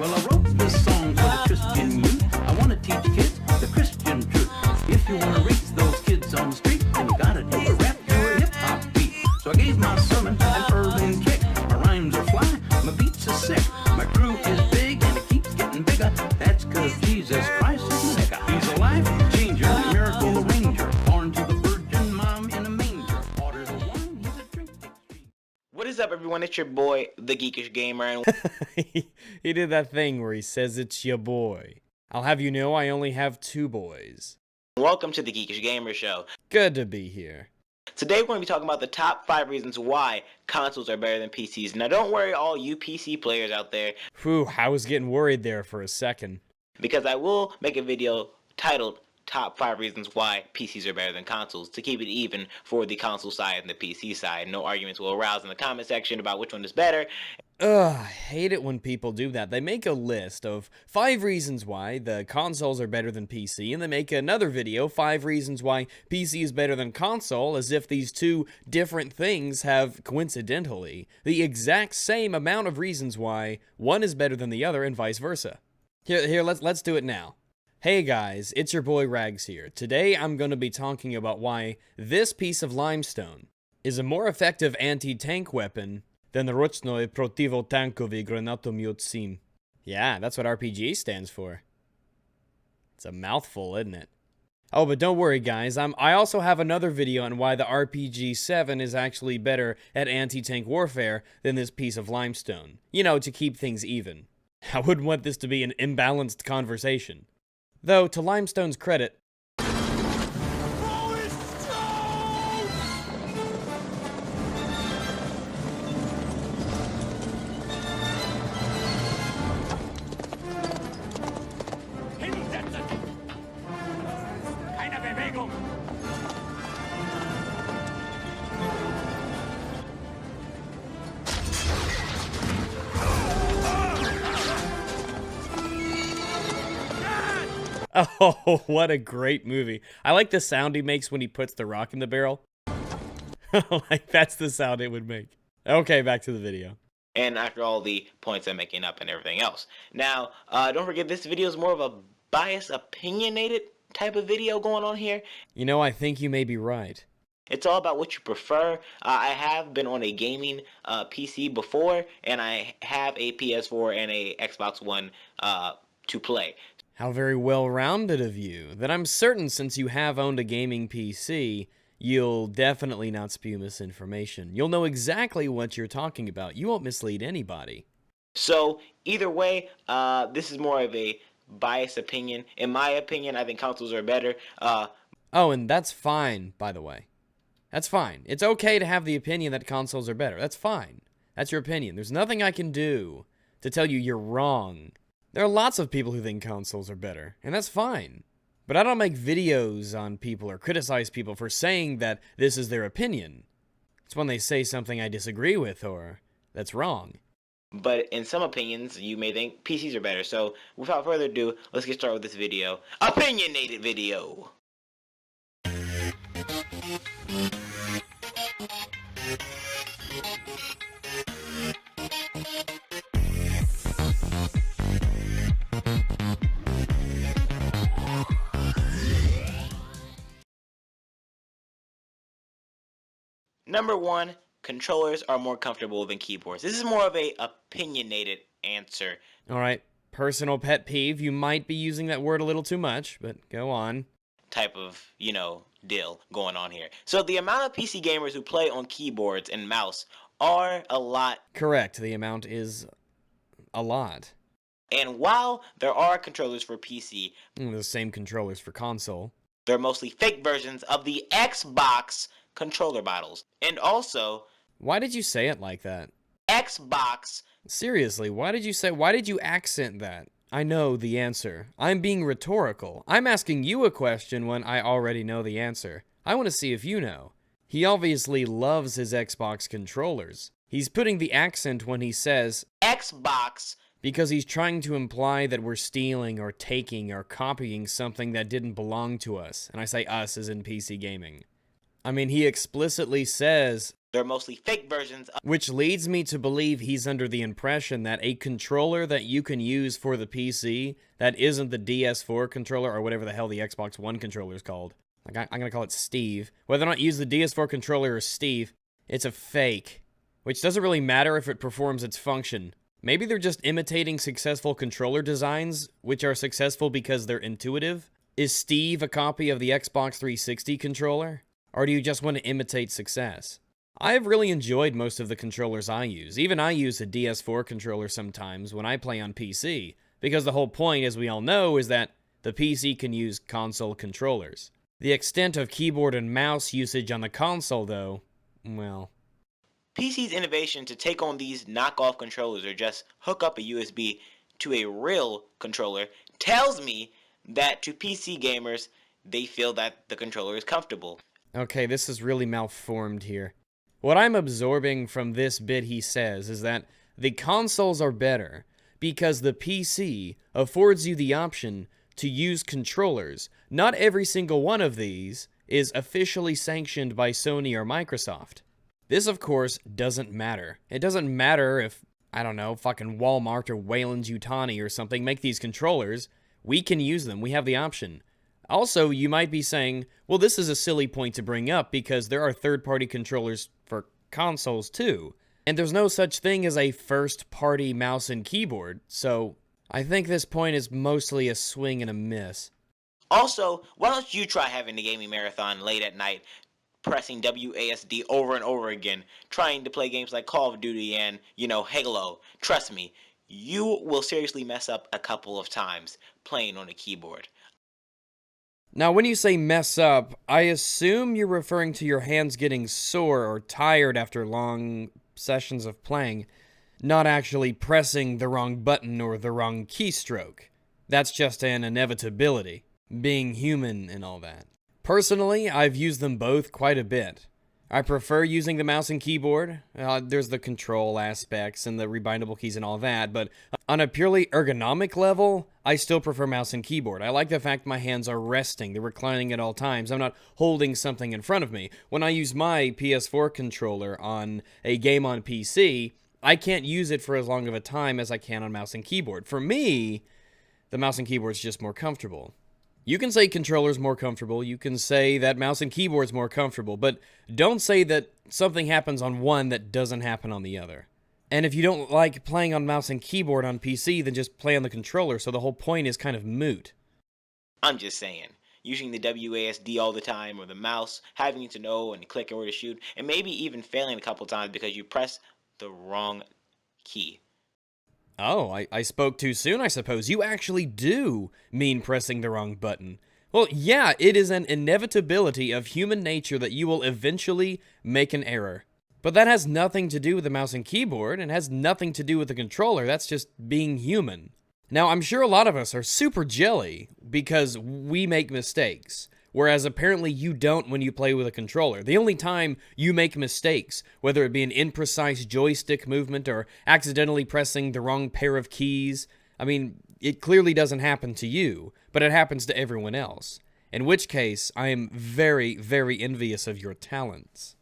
Well, I wrote this song for the Christian youth. I want to teach kids the Christian truth. If you want to reach those kids on the street, then you gotta do a rap to a hip-hop beat. So I gave my sermon an urban kick. My rhymes are fly, my beats are sick. My crew is big and it keeps getting bigger. That's 'cause Jesus Christ is the nigga. He's a life changer, miracle arranger. Born to the virgin mom in a manger. Water the wine, he's a drink exchange. What is up, everyone? It's your boy, the Geekish Gamer, and He did that thing where he says it's your boy. I'll have you know I only have two boys. welcome to the Geekish Gamer Show. Good to be here. Today we're going to be talking about the top 5 reasons why consoles are better than PCs. Now don't worry, all you PC players out there, Whew, I was getting worried there for a second. because I will make a video titled Top 5 Reasons Why PCs are Better Than Consoles, to keep it even for the console side and the PC side. No arguments will arouse in the comment section about which one is better. Ugh, I hate it when people do that. They make a list of 5 reasons why the consoles are better than PC, and they make another video, 5 reasons why PC is better than console, as if these two different things have, coincidentally, the exact same amount of reasons why one is better than the other and vice versa. Here, let's do it now. Hey guys, it's your boy Rags here. Today I'm going to be talking about why this piece of limestone is a more effective anti-tank weapon than the Roczny Protivotankowy Granatomiot SIM. Yeah, that's what RPG stands for. It's a mouthful, isn't it? Oh, but don't worry guys, I also have another video on why the RPG-7 is actually better at anti-tank warfare than this piece of limestone. You know, to keep things even. I wouldn't want this to be an imbalanced conversation. Though, to Limestone's credit, Hinsetzen! Keine Bewegung! oh, what a great movie. I like the sound he makes when he puts the rock in the barrel. Like, that's the sound it would make. Okay, back to the video. And after all the points I'm making up and everything else. Now, don't forget, this video is more of a biased, opinionated type of video going on here. You know, I think you may be right. It's all about what you prefer. I have been on a gaming PC before, and I have a PS4 and a Xbox One to play. How very well-rounded of you. That I'm certain since you have owned a gaming PC, you'll definitely not spew misinformation. You'll know exactly what you're talking about. You won't mislead anybody. So, either way, this is more of a biased opinion. In my opinion, I think consoles are better. Oh, and that's fine, by the way. That's fine. It's okay to have the opinion that consoles are better. That's fine. That's your opinion. There's nothing I can do to tell you you're wrong. There are lots of people who think consoles are better, and that's fine. But I don't make videos on people or criticize people for saying that this is their opinion. It's when they say something I disagree with or that's wrong. But in some opinions, you may think PCs are better. So, without further ado, let's get started with this video. Opinionated video! Number 1, controllers are more comfortable than keyboards. This is more of a opinionated answer. Alright, personal pet peeve. You might be using that word a little too much, but go on. Type of, deal going on here. So the amount of PC gamers who play on keyboards and mouse are a lot. Correct, the amount is a lot. And while there are controllers for PC, The same controllers for console. they're mostly fake versions of the Xbox controller models. And also, Why did you say it like that? Xbox. Seriously, why did you accent that? I know the answer. I'm being rhetorical. I'm asking you a question when I already know the answer. I want to see if you know. He obviously loves his Xbox controllers. He's putting the accent when he says Xbox because he's trying to imply that we're stealing or taking or copying something that didn't belong to us. And I say us as in PC gaming. I mean, he explicitly says They're mostly fake versions of Which leads me to believe he's under the impression that a controller that you can use for the PC that isn't the DS4 controller or whatever the hell the Xbox One controller is called. Like, I'm going to call it Steve. Whether or not you use the DS4 controller or Steve, it's a fake. Which doesn't really matter if it performs its function. Maybe they're just imitating successful controller designs, which are successful because they're intuitive. Is Steve a copy of the Xbox 360 controller? Or do you just want to imitate success? I've really enjoyed most of the controllers I use. Even I use a DS4 controller sometimes when I play on PC, because the whole point, as we all know, is that the PC can use console controllers. The extent of keyboard and mouse usage on the console, though, well... PC's innovation to take on these knockoff controllers or just hook up a USB to a real controller tells me that to PC gamers, they feel that the controller is comfortable. Okay, this is really malformed here. What I'm absorbing from this bit he says is that the consoles are better because the PC affords you the option to use controllers. Not every single one of these is officially sanctioned by Sony or Microsoft. This, of course, doesn't matter. It doesn't matter if, I don't know, fucking Walmart or Wayland-Yutani or something make these controllers. We can use them. We have the option. Also, you might be saying, well, this is a silly point to bring up because there are third-party controllers for consoles too. And there's no such thing as a first-party mouse and keyboard, so I think this point is mostly a swing and a miss. Also, why don't you try having the gaming marathon late at night, pressing WASD over and over again, trying to play games like Call of Duty and, Halo. Trust me, you will seriously mess up a couple of times playing on a keyboard. Now, when you say mess up, I assume you're referring to your hands getting sore or tired after long sessions of playing, not actually pressing the wrong button or the wrong keystroke. That's just an inevitability, being human and all that. Personally, I've used them both quite a bit. I prefer using the mouse and keyboard. There's the control aspects and the rebindable keys and all that, but on a purely ergonomic level, I still prefer mouse and keyboard. I like the fact my hands are resting, they're reclining at all times. I'm not holding something in front of me. When I use my PS4 controller on a game on PC, I can't use it for as long of a time as I can on mouse and keyboard. For me, the mouse and keyboard's just more comfortable. You can say controller's more comfortable, you can say that mouse and keyboard's more comfortable, but don't say that something happens on one that doesn't happen on the other. And if you don't like playing on mouse and keyboard on PC, then just play on the controller, so the whole point is kind of moot. I'm just saying, using the WASD all the time or the mouse, having to know and click or to shoot, and maybe even failing a couple times because you press the wrong key. Oh, I spoke too soon, I suppose. You actually do mean pressing the wrong button. Well, yeah, it is an inevitability of human nature that you will eventually make an error. But that has nothing to do with the mouse and keyboard, and has nothing to do with the controller. That's just being human. Now, I'm sure a lot of us are super jelly because we make mistakes, whereas apparently you don't when you play with a controller. The only time you make mistakes, whether it be an imprecise joystick movement or accidentally pressing the wrong pair of keys, I mean, it clearly doesn't happen to you, but it happens to everyone else. In which case, I am very, very envious of your talents.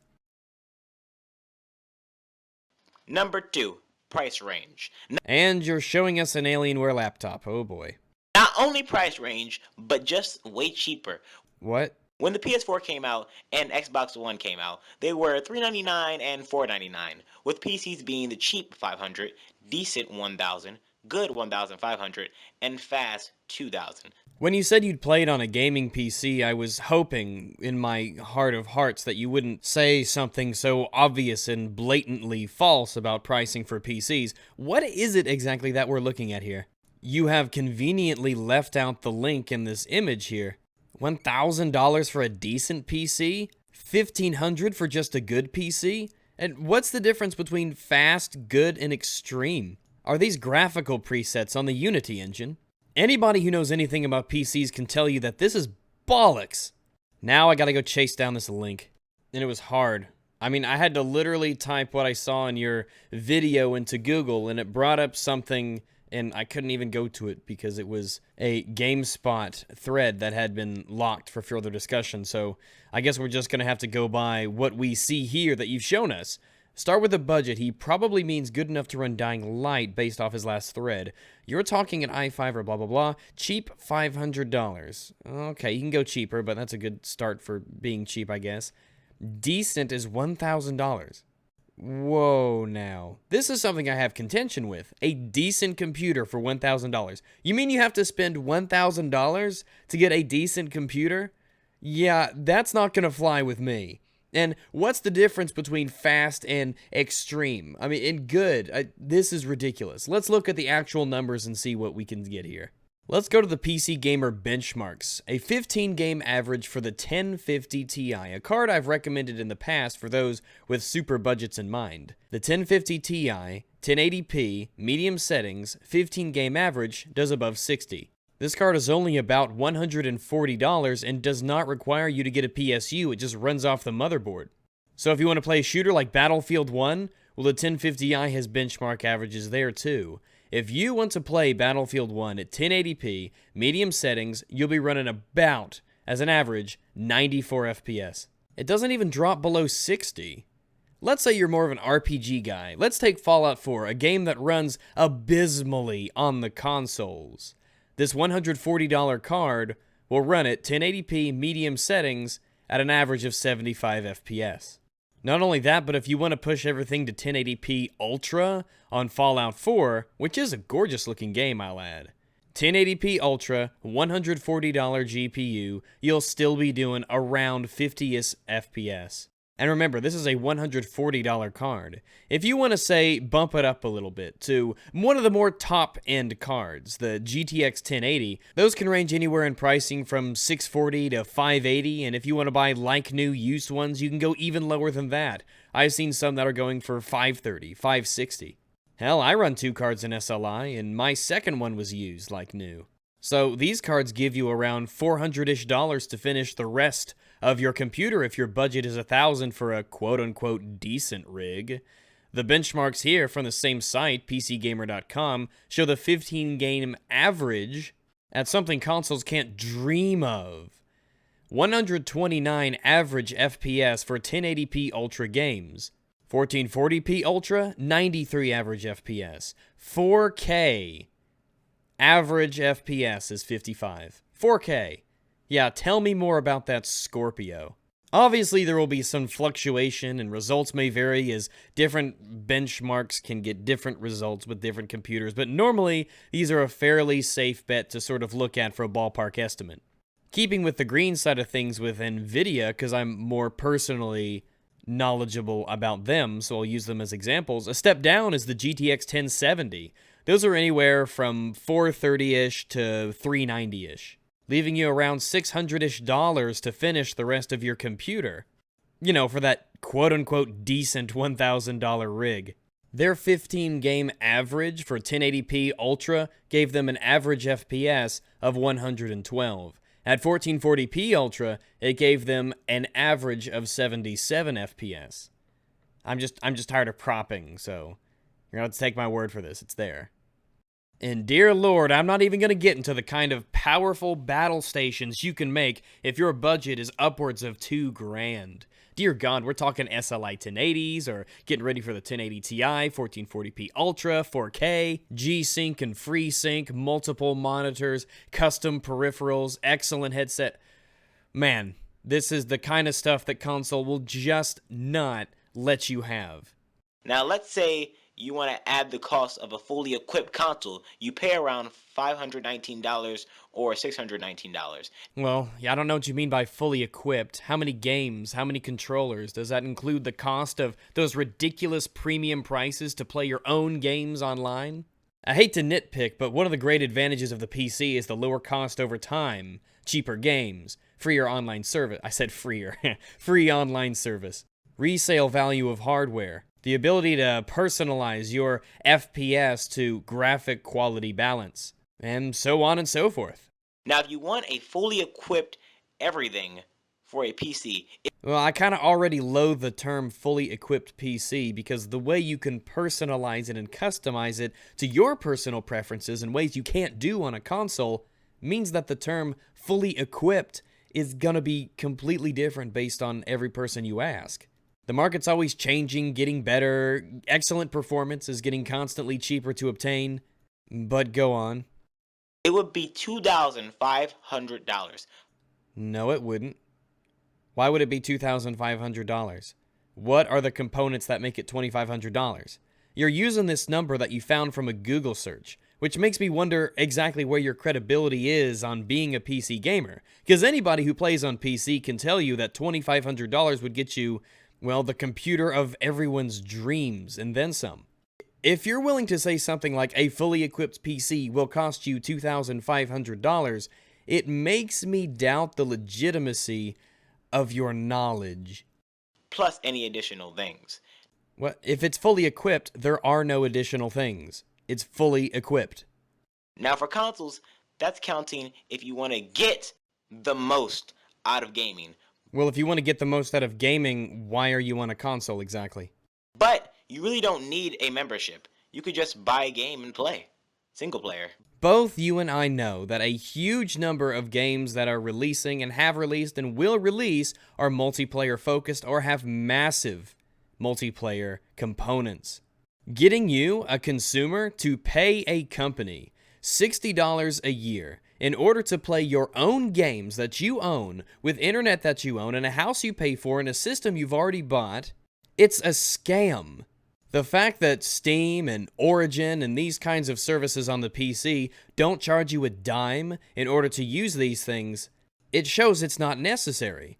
Number 2, price range. And you're showing us an Alienware laptop, oh boy. Not only price range, but just way cheaper. What? When the PS4 came out and Xbox One came out, they were $399 and $499, with PCs being the cheap $500, decent $1,000, good $1,500, and fast $2,000. When you said you'd played on a gaming PC, I was hoping, in my heart of hearts, that you wouldn't say something so obvious and blatantly false about pricing for PCs. What is it exactly that we're looking at here? You have conveniently left out the link in this image here. $1,000 for a decent PC? $1,500 for just a good PC? And what's the difference between fast, good, and extreme? Are these graphical presets on the Unity engine? Anybody who knows anything about PCs can tell you that this is bollocks. Now I gotta go chase down this link. And it was hard. I mean, I had to literally type what I saw in your video into Google, and it brought up something and I couldn't even go to it because it was a GameSpot thread that had been locked for further discussion, so I guess we're just going to have to go by what we see here that you've shown us. Start with a budget. He probably means good enough to run Dying Light based off his last thread. You're talking an i5 or blah blah blah. Cheap, $500. Okay, you can go cheaper, but that's a good start for being cheap, I guess. Decent is $1,000. Whoa, now. This is something I have contention with. A decent computer for $1,000. You mean you have to spend $1,000 to get a decent computer? Yeah, that's not gonna fly with me. And what's the difference between fast and extreme? I mean, in good, this is ridiculous. Let's look at the actual numbers and see what we can get here. Let's go to the PC Gamer benchmarks. A 15-game average for the 1050 Ti, a card I've recommended in the past for those with super budgets in mind. The 1050 Ti, 1080p, medium settings, 15-game average does above 60. This card is only about $140 and does not require you to get a PSU, it just runs off the motherboard. So if you want to play a shooter like Battlefield 1, well, the 1050i has benchmark averages there too. If you want to play Battlefield 1 at 1080p, medium settings, you'll be running about, as an average, 94 FPS. It doesn't even drop below 60. Let's say you're more of an RPG guy. Let's take Fallout 4, a game that runs abysmally on the consoles. This $140 card will run at 1080p medium settings at an average of 75 FPS. Not only that, but if you want to push everything to 1080p Ultra on Fallout 4, which is a gorgeous looking game, I'll add, 1080p Ultra, $140 GPU, you'll still be doing around 50ish FPS. And remember, this is a $140 card. If you want to say bump it up a little bit to one of the more top-end cards, the GTX 1080, those can range anywhere in pricing from $640 to $580, and if you want to buy like new used ones, you can go even lower than that. I've seen some that are going for $530, $560. Hell, I run 2 cards in SLI, and my second one was used like new. So these cards give you around $400-ish to finish the rest of your computer if your budget is $1,000 for a quote-unquote decent rig. The benchmarks here from the same site, PCGamer.com, show the 15-game average at something consoles can't dream of. 129 average FPS for 1080p Ultra games. 1440p Ultra, 93 average FPS. 4K, average FPS is 55. 4K. Yeah, tell me more about that Scorpio. Obviously, there will be some fluctuation, and results may vary as different benchmarks can get different results with different computers, but normally, these are a fairly safe bet to sort of look at for a ballpark estimate. Keeping with the green side of things with NVIDIA, because I'm more personally knowledgeable about them, so I'll use them as examples, a step down is the GTX 1070. Those are anywhere from $430-ish to $390-ish. Leaving you around $600-ish to finish the rest of your computer. You know, for that quote-unquote decent $1,000 rig. Their 15-game average for 1080p Ultra gave them an average FPS of 112. At 1440p Ultra, it gave them an average of 77 FPS. I'm just tired of propping, so you're gonna have to take my word for this. It's there. And dear Lord, I'm not even going to get into the kind of powerful battle stations you can make if your budget is upwards of $2,000. Dear God, we're talking SLI 1080s, or getting ready for the 1080 Ti, 1440p Ultra, 4K, G-Sync and FreeSync, multiple monitors, custom peripherals, excellent headset. Man, this is the kind of stuff that console will just not let you have. Now let's say you want to add the cost of a fully equipped console. You pay around $519 or $619. Well, yeah, I don't know what you mean by fully equipped. How many games? How many controllers? Does that include the cost of those ridiculous premium prices to play your own games online? I hate to nitpick, but one of the great advantages of the PC is the lower cost over time, cheaper games, freer online service. I said freer. Free online service. Resale value of hardware. The ability to personalize your FPS to graphic quality balance, and so on and so forth. Now, if you want a fully equipped everything for a PC, Well, I kind of already loathe the term fully equipped PC because the way you can personalize it and customize it to your personal preferences in ways you can't do on a console means that the term fully equipped is gonna be completely different based on every person you ask. The market's always changing, getting better, excellent performance is getting constantly cheaper to obtain, but go on. It would be $2,500. No, it wouldn't. Why would it be $2,500? What are the components that make it $2,500? You're using this number that you found from a Google search, which makes me wonder exactly where your credibility is on being a PC gamer. Because anybody who plays on PC can tell you that $2,500 would get you, well, the computer of everyone's dreams and then some. If you're willing to say something like a fully equipped PC will cost you $2,500, it makes me doubt the legitimacy of your knowledge. Plus any additional things. Well, if it's fully equipped, there are no additional things. It's fully equipped. Now for consoles, that's counting if you want to get the most out of gaming. Well, if you want to get the most out of gaming, why are you on a console exactly? But you really don't need a membership. You could just buy a game and play. Single player. Both you and I know that a huge number of games that are releasing and have released and will release are multiplayer focused or have massive multiplayer components. Getting you, a consumer, to pay a company $60 a year in order to play your own games that you own, with internet that you own, and a house you pay for, and a system you've already bought, it's a scam. The fact that Steam and Origin and these kinds of services on the PC don't charge you a dime in order to use these things, it shows it's not necessary.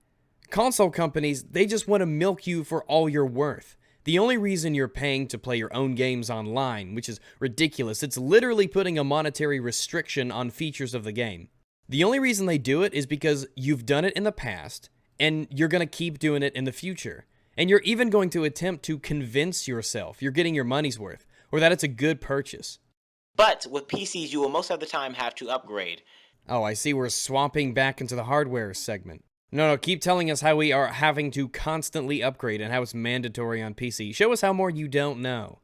Console companies, they just want to milk you for all you're worth. The only reason you're paying to play your own games online, which is ridiculous, it's literally putting a monetary restriction on features of the game. The only reason they do it is because you've done it in the past, and you're going to keep doing it in the future. And you're even going to attempt to convince yourself you're getting your money's worth, or that it's a good purchase. But with PCs, you will most of the time have to upgrade. Oh, I see we're swapping back into the hardware segment. No, keep telling us how we are having to constantly upgrade and how it's mandatory on PC. Show us how more you don't know.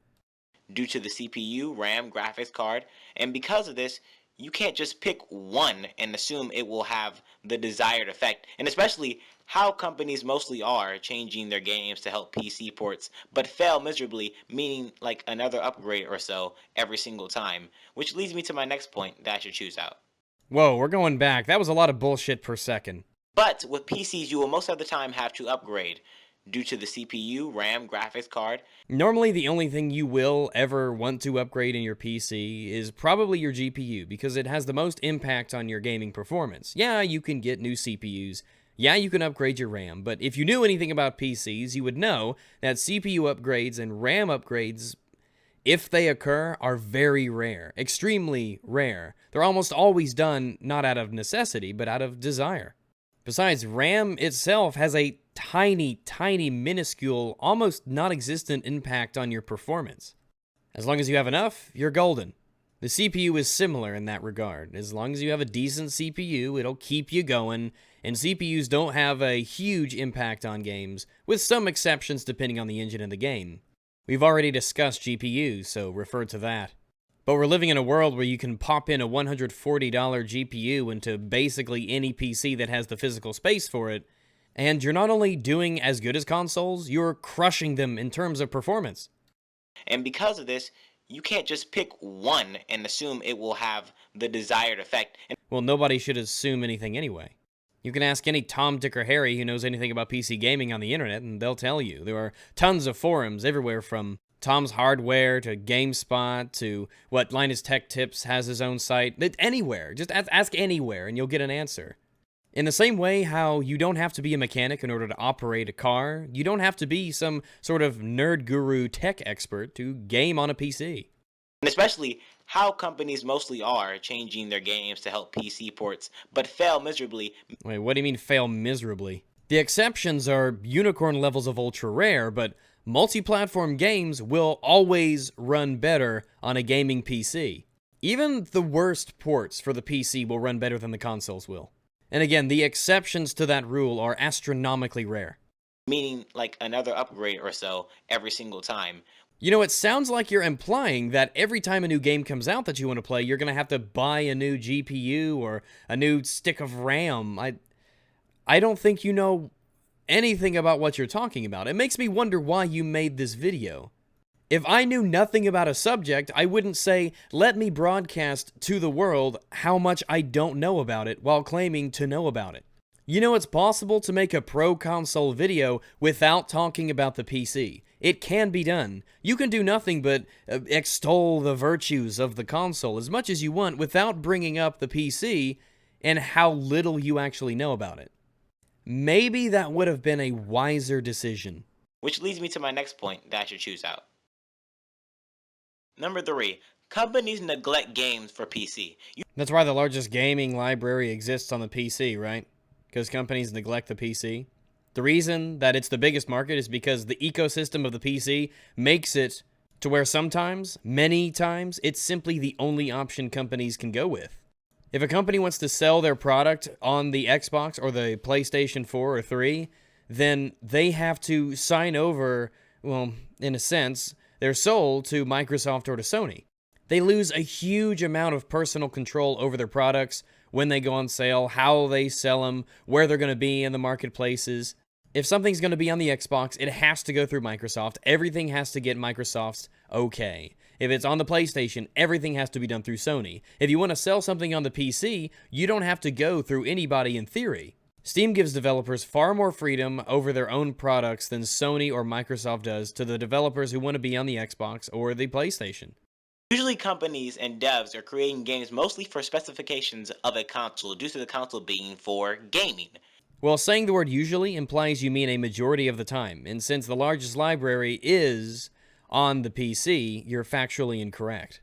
Due to the CPU, RAM, graphics card, and because of this, you can't just pick one and assume it will have the desired effect, and especially how companies mostly are changing their games to help PC ports, but fail miserably, meaning like another upgrade or so every single time, which leads me to my next point that I should choose out. Whoa, we're going back. That was a lot of bullshit per second. But with PCs, you will most of the time have to upgrade due to the CPU, RAM, graphics card. Normally, the only thing you will ever want to upgrade in your PC is probably your GPU, because it has the most impact on your gaming performance. Yeah, you can get new CPUs. Yeah, you can upgrade your RAM, but if you knew anything about PCs, you would know that CPU upgrades and RAM upgrades, if they occur, are very rare, extremely rare. They're almost always done not out of necessity, but out of desire. Besides, RAM itself has a tiny, minuscule, almost non-existent impact on your performance. As long as you have enough, you're golden. The CPU is similar in that regard. As long as you have a decent CPU, it'll keep you going, and CPUs don't have a huge impact on games, with some exceptions depending on the engine in the game. We've already discussed GPUs, so refer to that. But we're living in a world where you can pop in a $140 GPU into basically any PC that has the physical space for it, and you're not only doing as good as consoles, you're crushing them in terms of performance. And because of this, you can't just pick one and assume it will have the desired effect. Well, nobody should assume anything anyway. You can ask any Tom, Dick, or Harry who knows anything about PC gaming on the internet, and they'll tell you. There are tons of forums everywhere from Tom's Hardware to GameSpot to what Linus Tech Tips has his own site. Anywhere. Just ask anywhere and you'll get an answer. In the same way how you don't have to be a mechanic in order to operate a car, you don't have to be some sort of nerd guru tech expert to game on a PC. And especially how companies mostly are changing their games to help PC ports, but fail miserably. Wait, what do you mean fail miserably? The exceptions are unicorn levels of ultra rare, but multi-platform games will always run better on a gaming PC. Even the worst ports for the PC will run better than the consoles will. And again, the exceptions to that rule are astronomically rare. meaning like another upgrade or so every single time. You know, it sounds like you're implying that every time a new game comes out that you want to play, you're going to have to buy a new GPU or a new stick of RAM. I don't think you know anything about what you're talking about. It makes me wonder why you made this video. If I knew nothing about a subject, I wouldn't say, let me broadcast to the world how much I don't know about it while claiming to know about it. You know, it's possible to make a pro console video without talking about the PC. It can be done. You can do nothing but extol the virtues of the console as much as you want without bringing up the PC and how little you actually know about it. Maybe that would have been a wiser decision. Which leads me to my next point that I should choose out. Number 3. Companies neglect games for PC. That's why the largest gaming library exists on the PC, right? Because companies neglect the PC. The reason that it's the biggest market is because the ecosystem of the PC makes it to where sometimes, many times, it's simply the only option companies can go with. If a company wants to sell their product on the Xbox or the PlayStation 4 or 3, then they have to sign over, well, in a sense, their soul to Microsoft or to Sony. They lose a huge amount of personal control over their products, when they go on sale, how they sell them, where they're going to be in the marketplaces. If something's going to be on the Xbox, it has to go through Microsoft. Everything has to get Microsoft's okay. If it's on the PlayStation, everything has to be done through Sony. If you want to sell something on the PC, you don't have to go through anybody in theory. Steam gives developers far more freedom over their own products than Sony or Microsoft does to the developers who want to be on the Xbox or the PlayStation. Usually companies and devs are creating games mostly for specifications of a console due to the console being for gaming. Well, saying the word usually implies you mean a majority of the time, and since the largest library is on the PC, you're factually incorrect.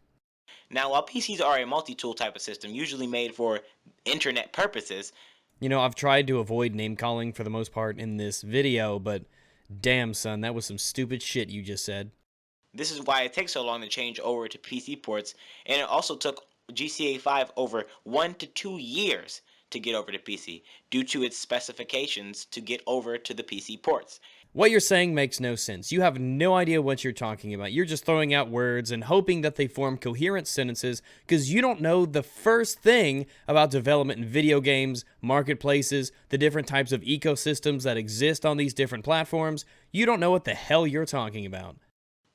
Now, while PCs are a multi-tool type of system usually made for internet purposes, You know, I've tried to avoid name-calling for the most part in this video, but damn, son, that was some stupid shit you just said. this is why it takes so long to change over to PC ports, and it also took GTA 5 over 1 to 2 years to get over to PC, due to its specifications to get over to the PC ports. What you're saying makes no sense. You have no idea what you're talking about. You're just throwing out words and hoping that they form coherent sentences because you don't know the first thing about development in video games, marketplaces, the different types of ecosystems that exist on these different platforms. You don't know what the hell you're talking about.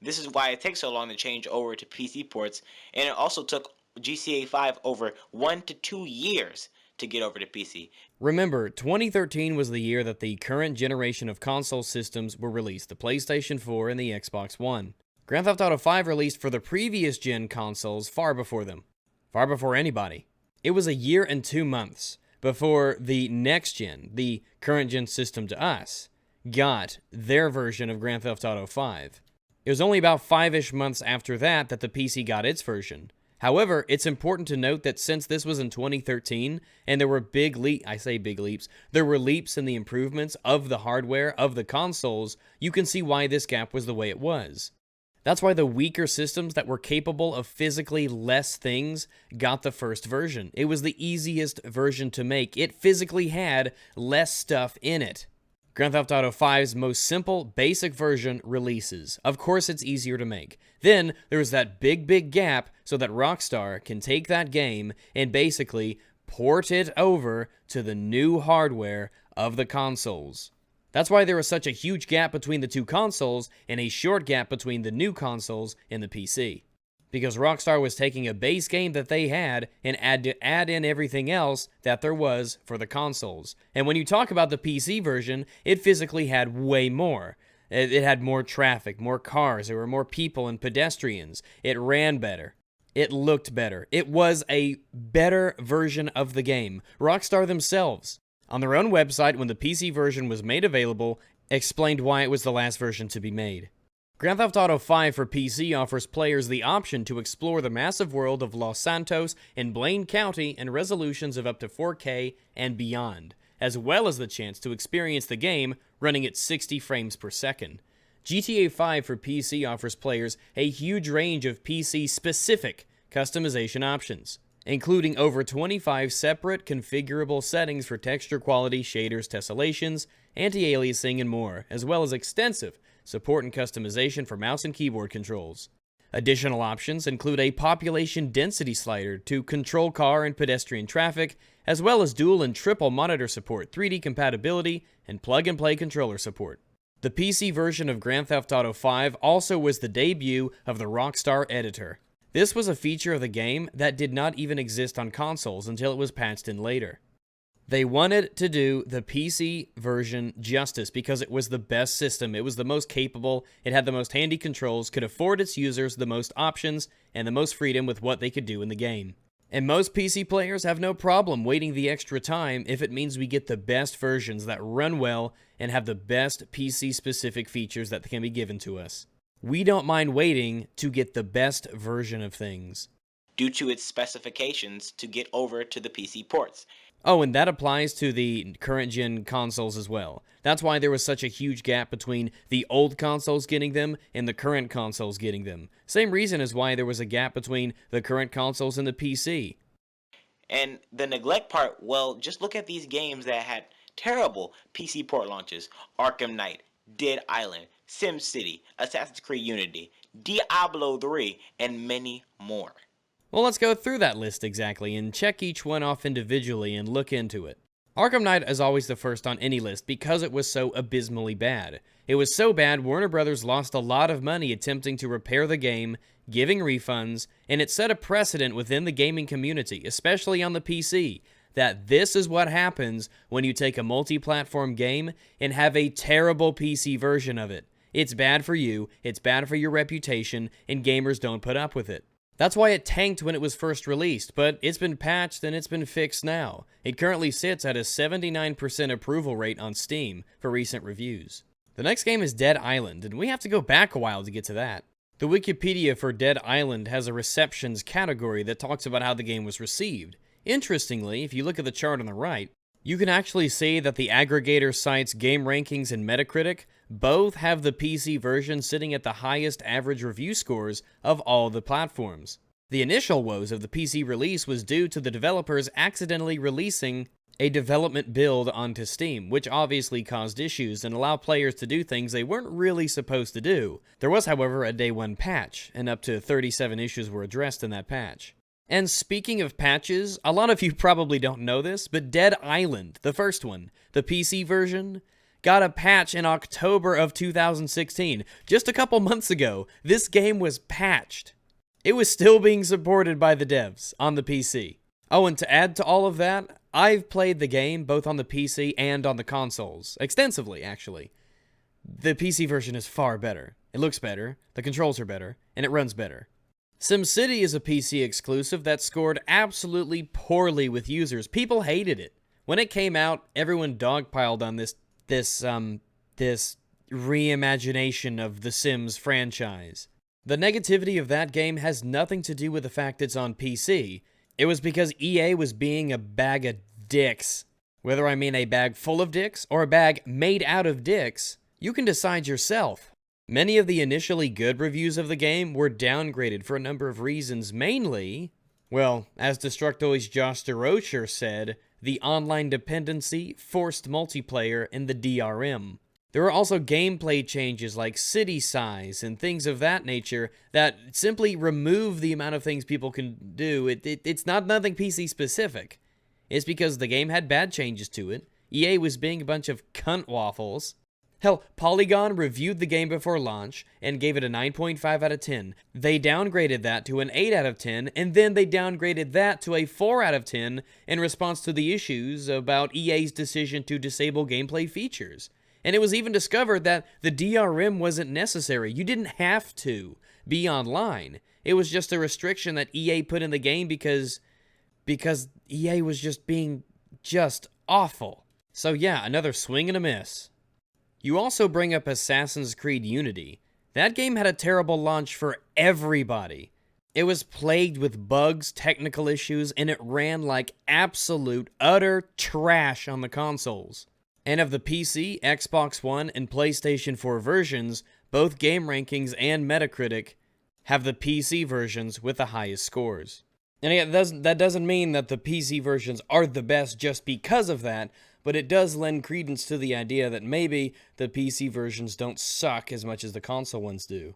This is why it takes so long to change over to PC ports, and it also took GTA 5 over 1 to 2 years to get over to PC. Remember, 2013 was the year that the current generation of console systems were released, the PlayStation 4 and the Xbox One. Grand Theft Auto 5 released for the previous gen consoles far before them. Far before anybody. It was a year and 2 months before the next gen, the current gen system to us, got their version of Grand Theft Auto 5. It was only about 5-ish months after that that the PC got its version. However, it's important to note that since this was in 2013, and there were big leaps, there were leaps in the improvements of the hardware of the consoles, you can see why this gap was the way it was. That's why the weaker systems that were capable of physically less things got the first version. It was the easiest version to make. It physically had less stuff in it. Grand Theft Auto 5's most simple, basic version releases. Of course, it's easier to make. Then, there was that big gap so that Rockstar can take that game and basically port it over to the new hardware of the consoles. That's why there was such a huge gap between the two consoles and a short gap between the new consoles and the PC. Because Rockstar was taking a base game that they had and add in everything else that there was for the consoles. And when you talk about the PC version, it physically had way more. It had more traffic, more cars, there were more people and pedestrians. It ran better. It looked better. It was a better version of the game. Rockstar themselves, on their own website when the PC version was made available, explained why it was the last version to be made. Grand Theft Auto 5 for PC offers players the option to explore the massive world of Los Santos and Blaine County in resolutions of up to 4K and beyond, as well as the chance to experience the game running at 60 frames per second. GTA 5 for PC offers players a huge range of PC-specific customization options. including over 25 separate configurable settings for texture quality, shaders, tessellations, anti-aliasing, and more, as well as extensive support and customization for mouse and keyboard controls. Additional options include a population density slider to control car and pedestrian traffic, as well as dual and triple monitor support, 3D compatibility, and plug-and-play controller support. The PC version of Grand Theft Auto V also was the debut of the Rockstar Editor. This was a feature of the game that did not even exist on consoles until it was patched in later. They wanted to do the PC version justice because it was the best system, it was the most capable, it had the most handy controls, could afford its users the most options, and the most freedom with what they could do in the game. And most PC players have no problem waiting the extra time if it means we get the best versions that run well and have the best PC-specific features that can be given to us. We don't mind waiting to get the best version of things, due to its specifications to get over to the PC ports. Oh, and that applies to the current-gen consoles as well. That's why there was such a huge gap between the old consoles getting them and the current consoles getting them. Same reason as why there was a gap between the current consoles and the PC. And the neglect part, well, just look at these games that had terrible PC port launches. Arkham Knight, Dead Island, SimCity, Assassin's Creed Unity, Diablo 3, and many more. Well, let's go through that list exactly and check each one off individually and look into it. Arkham Knight is always the first on any list because it was so abysmally bad. It was so bad, Warner Brothers lost a lot of money attempting to repair the game, giving refunds, and it set a precedent within the gaming community, especially on the PC, that this is what happens when you take a multi-platform game and have a terrible PC version of it. It's bad for you, it's bad for your reputation, and gamers don't put up with it. That's why it tanked when it was first released, but it's been patched and it's been fixed now. It currently sits at a 79% approval rate on Steam for recent reviews. The next game is Dead Island, and we have to go back a while to get to that. The Wikipedia for Dead Island has a receptions category that talks about how the game was received. Interestingly, if you look at the chart on the right, you can actually see that the aggregator sites Game Rankings and Metacritic both have the PC version sitting at the highest average review scores of all the platforms. The initial woes of the PC release was due to the developers accidentally releasing a development build onto Steam, which obviously caused issues and allowed players to do things they weren't really supposed to do. There was, however, a day one patch, and up to 37 issues were addressed in that patch. And speaking of patches, a lot of you probably don't know this, but Dead Island, the first one, the PC version, got a patch in October of 2016. Just a couple months ago, this game was patched. It was still being supported by the devs on the PC. Oh, and to add to all of that, I've played the game both on the PC and on the consoles. Extensively, actually. The PC version is far better. It looks better, the controls are better, and it runs better. SimCity is a PC exclusive that scored absolutely poorly with users. People hated it. When it came out, everyone dogpiled on this reimagination of the Sims franchise. The negativity of that game has nothing to do with the fact it's on PC. It was because EA was being a bag of dicks. Whether I mean a bag full of dicks or a bag made out of dicks, you can decide yourself. Many of the initially good reviews of the game were downgraded for a number of reasons, mainly, well, as Destructoid's Josh DeRocher said, the online dependency, forced multiplayer, and the DRM. There were also gameplay changes like city size and things of that nature that simply remove the amount of things people can do. It's not nothing PC specific. It's because the game had bad changes to it. EA was being a bunch of cunt waffles. Hell, Polygon reviewed the game before launch and gave it a 9.5 out of 10. They downgraded that to an 8 out of 10, and then they downgraded that to a 4 out of 10 in response to the issues about EA's decision to disable gameplay features. And it was even discovered that the DRM wasn't necessary. You didn't have to be online. It was just a restriction that EA put in the game because EA was just being just awful. So yeah, another swing and a miss. You also bring up Assassin's Creed Unity. That game had a terrible launch for everybody. It was plagued with bugs, technical issues, and it ran like absolute, utter trash on the consoles. And of the PC, Xbox One, and PlayStation 4 versions, both Game Rankings and Metacritic have the PC versions with the highest scores. And again, that doesn't mean that the PC versions are the best just because of that, but it does lend credence to the idea that maybe the PC versions don't suck as much as the console ones do.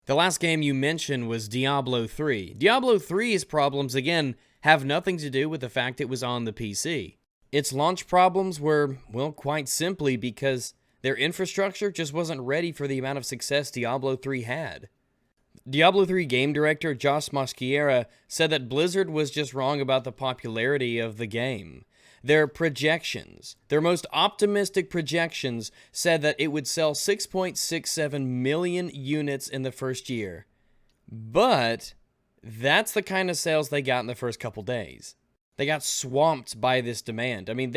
The last game you mentioned was Diablo 3. Diablo 3's problems, again, have nothing to do with the fact it was on the PC. Its launch problems were, well, quite simply because their infrastructure just wasn't ready for the amount of success Diablo 3 had. Diablo 3 game director Josh Mosquera said that Blizzard was just wrong about the popularity of the game. Their projections, their most optimistic projections, said that it would sell 6.67 million units in the first year. But that's the kind of sales they got in the first couple days. They got swamped by this demand. I mean,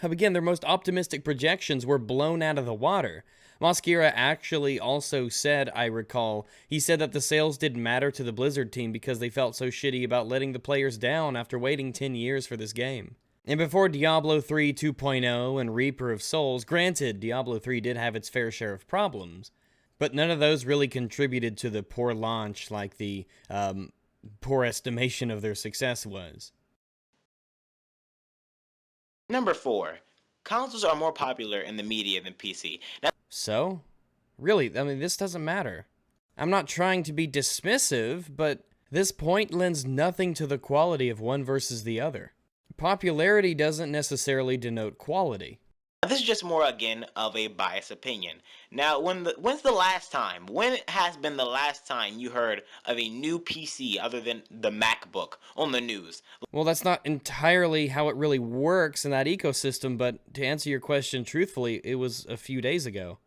again, their most optimistic projections were blown out of the water. Mosquera actually also said, I recall, he said that the sales didn't matter to the Blizzard team because they felt so shitty about letting the players down after waiting 10 years for this game. And before Diablo 3 2.0 and Reaper of Souls, granted, Diablo 3 did have its fair share of problems, but none of those really contributed to the poor launch like the poor estimation of their success was. Number 4. Consoles are more popular in the media than PC. Now, So? Really, I mean, this doesn't matter. I'm not trying to be dismissive, but this point lends nothing to the quality of one versus the other. Popularity doesn't necessarily denote quality. this is just more, again, of a biased opinion. Now, when has been the last time you heard of a new PC other than the MacBook on the news? Well, that's not entirely how it really works in that ecosystem, but to answer your question truthfully, it was a few days ago.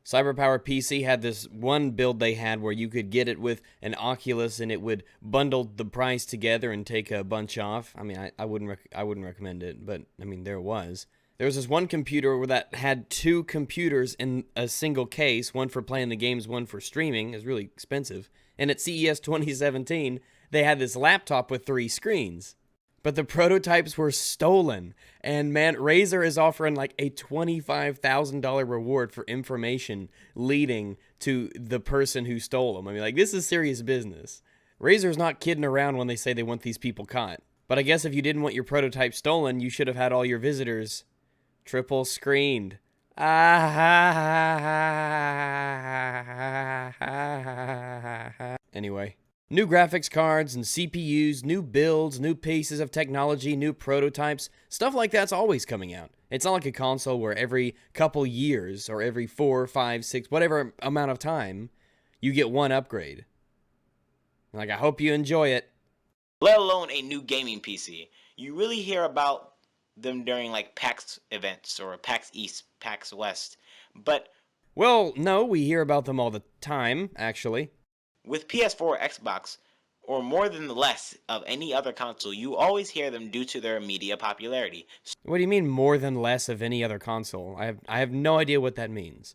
CyberPower PC had this one build they had where you could get it with an Oculus and it would bundle the price together and take a bunch off. I mean, I wouldn't recommend it, but I mean, there was. There was this one computer that had 2 computers in a single case, one for playing the games, one for streaming. It was really expensive. And at CES 2017, they had this laptop with 3 screens. But the prototypes were stolen. And man, Razer is offering like a $25,000 reward for information leading to the person who stole them. I mean, like, this is serious business. Razer's not kidding around when they say they want these people caught. But I guess if you didn't want your prototype stolen, you should have had all your visitors triple screened. Anyway. New graphics cards and CPUs, new builds, new pieces of technology, new prototypes, stuff like that's always coming out. It's not like a console where every couple years or every 4, 5, 6, whatever amount of time, you get one upgrade. Like, I hope you enjoy it. Let alone a new gaming PC. You really hear about them during like PAX events or PAX East, PAX West. But well, no, we hear about them all the time, actually. With PS4 or Xbox, or more than less of any other console, you always hear them due to their media popularity. What do you mean more than less of any other console? I have no idea what that means.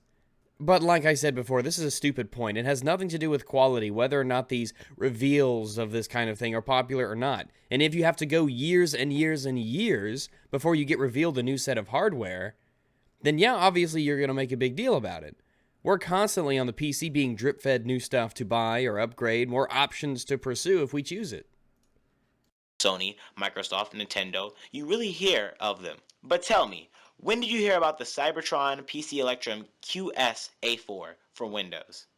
But like I said before, this is a stupid point. It has nothing to do with quality, whether or not these reveals of this kind of thing are popular or not. And if you have to go years and years and years before you get revealed a new set of hardware, then yeah, obviously you're going to make a big deal about it. We're constantly on the PC being drip-fed new stuff to buy or upgrade, more options to pursue if we choose it. Sony, Microsoft, Nintendo, you really hear of them. But tell me, when did you hear about the Cybertron PC Electrum QS-A4 for Windows?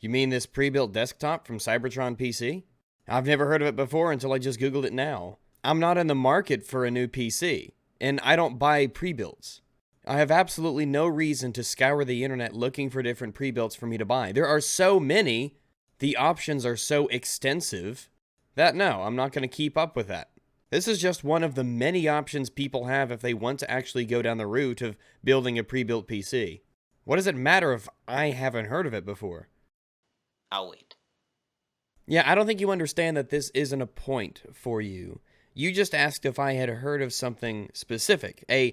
You mean this pre-built desktop from Cybertron PC? I've never heard of it before until I just Googled it now. I'm not in the market for a new PC, and I don't buy pre-builts. I have absolutely no reason to scour the internet looking for different pre-builts for me to buy. There are so many, the options are so extensive, that no, I'm not going to keep up with that. This is just one of the many options people have if they want to actually go down the route of building a pre-built PC. What does it matter if I haven't heard of it before? I'll wait. Yeah, I don't think you understand that this isn't a point for you. You just asked if I had heard of something specific, a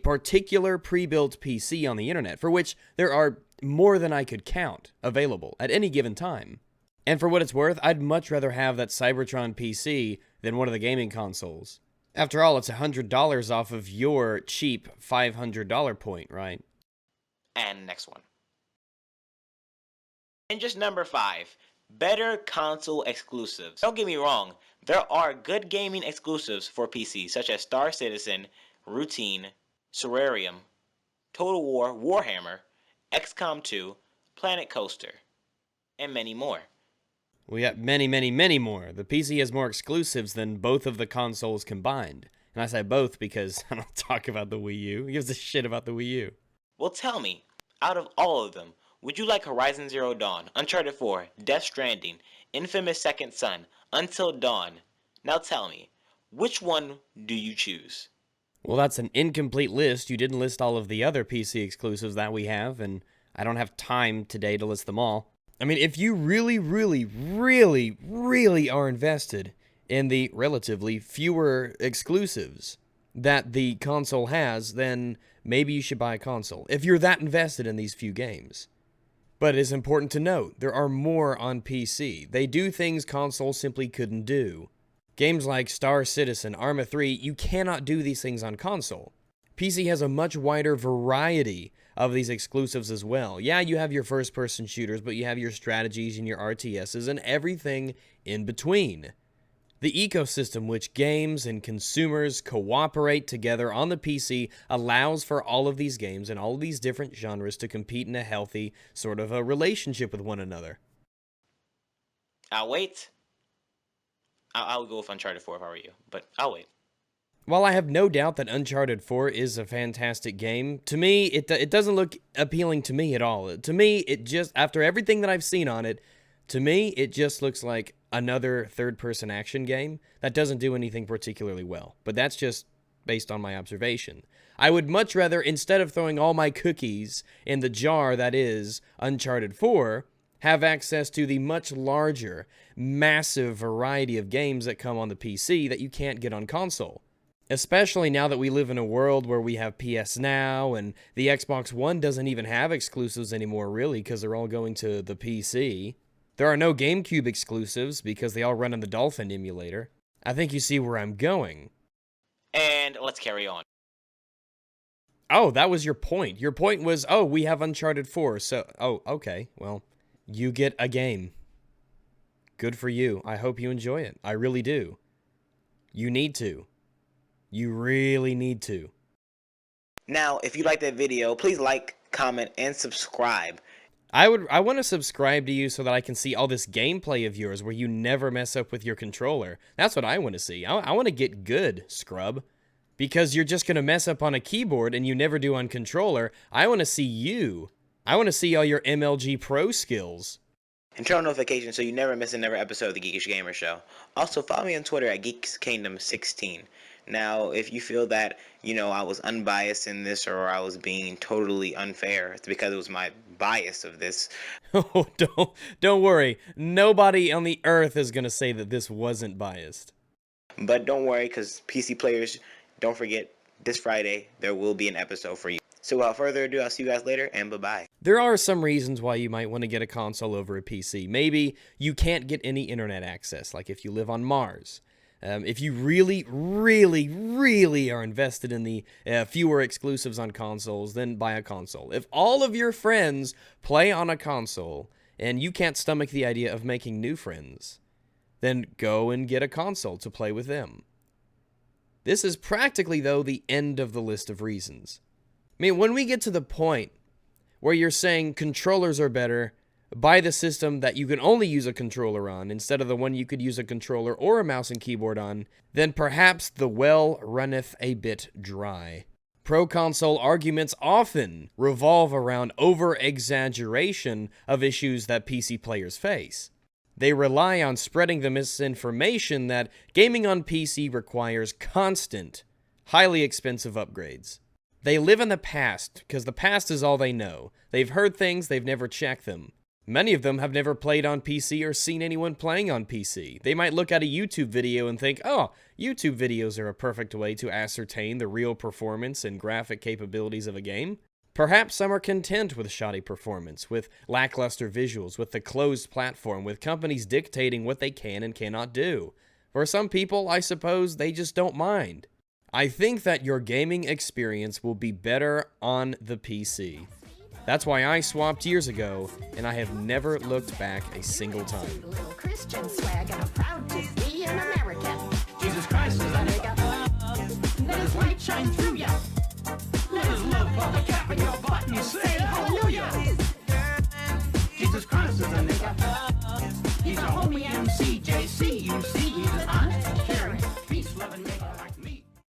particular pre-built PC on the internet, for which there are more than I could count available at any given time. And for what it's worth, I'd much rather have that Cybertron PC than one of the gaming consoles. After all, it's $100 off of your cheap $500 point, right? And next one. And just number 5. Better console exclusives. Don't get me wrong, There are good gaming exclusives for PC, such as Star Citizen, Routine, Terrarium, Total War Warhammer, XCOM 2, Planet Coaster, and many more. We got many, many, many more. The PC has more exclusives than both of the consoles combined. And I say both because I don't talk about the Wii U. Who gives a shit about the Wii U? Well, tell me, out of all of them, would you like Horizon Zero Dawn, Uncharted 4, Death Stranding, Infamous Second Son, Until Dawn? Now tell me, which one do you choose? Well, that's an incomplete list. You didn't list all of the other PC exclusives that we have, and I don't have time today to list them all. I mean, if you really, really, really, really are invested in the relatively fewer exclusives that the console has, then maybe you should buy a console, if you're that invested in these few games. But it is important to note, there are more on PC. They do things consoles simply couldn't do. Games like Star Citizen, Arma 3, you cannot do these things on console. PC has a much wider variety of these exclusives as well. Yeah, you have your first-person shooters, but you have your strategies and your RTSs and everything in between. The ecosystem which games and consumers cooperate together on the PC allows for all of these games and all of these different genres to compete in a healthy sort of a relationship with one another. I'll wait. I'll go with Uncharted 4 if I were you, but I'll wait. While I have no doubt that Uncharted 4 is a fantastic game, to me, it doesn't look appealing to me at all. To me, it just, after everything that I've seen on it, to me, it just looks like another third-person action game that doesn't do anything particularly well. But that's just based on my observation. I would much rather, instead of throwing all my cookies in the jar that is Uncharted 4, have access to the much larger, massive variety of games that come on the PC that you can't get on console. Especially now that we live in a world where we have PS Now, and the Xbox One doesn't even have exclusives anymore, really, because they're all going to the PC. There are no GameCube exclusives because they all run on the Dolphin emulator. I think you see where I'm going. And let's carry on. Oh, that was your point. Your point was, oh, we have Uncharted 4, so... Oh, okay, well, you get a game. Good for you. I hope you enjoy it. I really do. You need to. You really need to. Now, if you like that video, please like, comment, and subscribe. I want to subscribe to you so that I can see all this gameplay of yours where you never mess up with your controller. That's what I want to see. I want to get good, scrub. Because you're just going to mess up on a keyboard and you never do on controller. I want to see you. I want to see all your MLG Pro skills. And turn on notifications so you never miss another episode of the Geekish Gamer Show. Also, follow me on Twitter at GeeksKingdom16. Now, if you feel that, I was unbiased in this or I was being totally unfair, it's because it was my bias of this. Oh, don't worry. Nobody on the earth is going to say that this wasn't biased. But don't worry, because PC players, don't forget, this Friday, there will be an episode for you. So without further ado, I'll see you guys later, and bye-bye. There are some reasons why you might want to get a console over a PC. Maybe you can't get any internet access, like if you live on Mars. If you really, really, really are invested in the fewer exclusives on consoles, then buy a console. If all of your friends play on a console and you can't stomach the idea of making new friends, then go and get a console to play with them. This is practically, though, the end of the list of reasons. I mean, when we get to the point where you're saying controllers are better, buy the system that you can only use a controller on instead of the one you could use a controller or a mouse and keyboard on, then perhaps the well runneth a bit dry. Pro-console arguments often revolve around over-exaggeration of issues that PC players face. They rely on spreading the misinformation that gaming on PC requires constant, highly expensive upgrades. They live in the past, because the past is all they know. They've heard things, they've never checked them. Many of them have never played on PC or seen anyone playing on PC. They might look at a YouTube video and think, oh, YouTube videos are a perfect way to ascertain the real performance and graphic capabilities of a game. Perhaps some are content with shoddy performance, with lackluster visuals, with the closed platform, with companies dictating what they can and cannot do. For some people, I suppose, they just don't mind. I think that your gaming experience will be better on the PC. That's why I swapped years ago, and I have never looked back a single time. Little Christian swag, and I'm proud to be an American. Jesus Christ is a nigga. Let his light shine through ya. Let his love pop a cap in your butt and you say hallelujah. Jesus Christ is a nigga. He's a homie MC, JC, you see.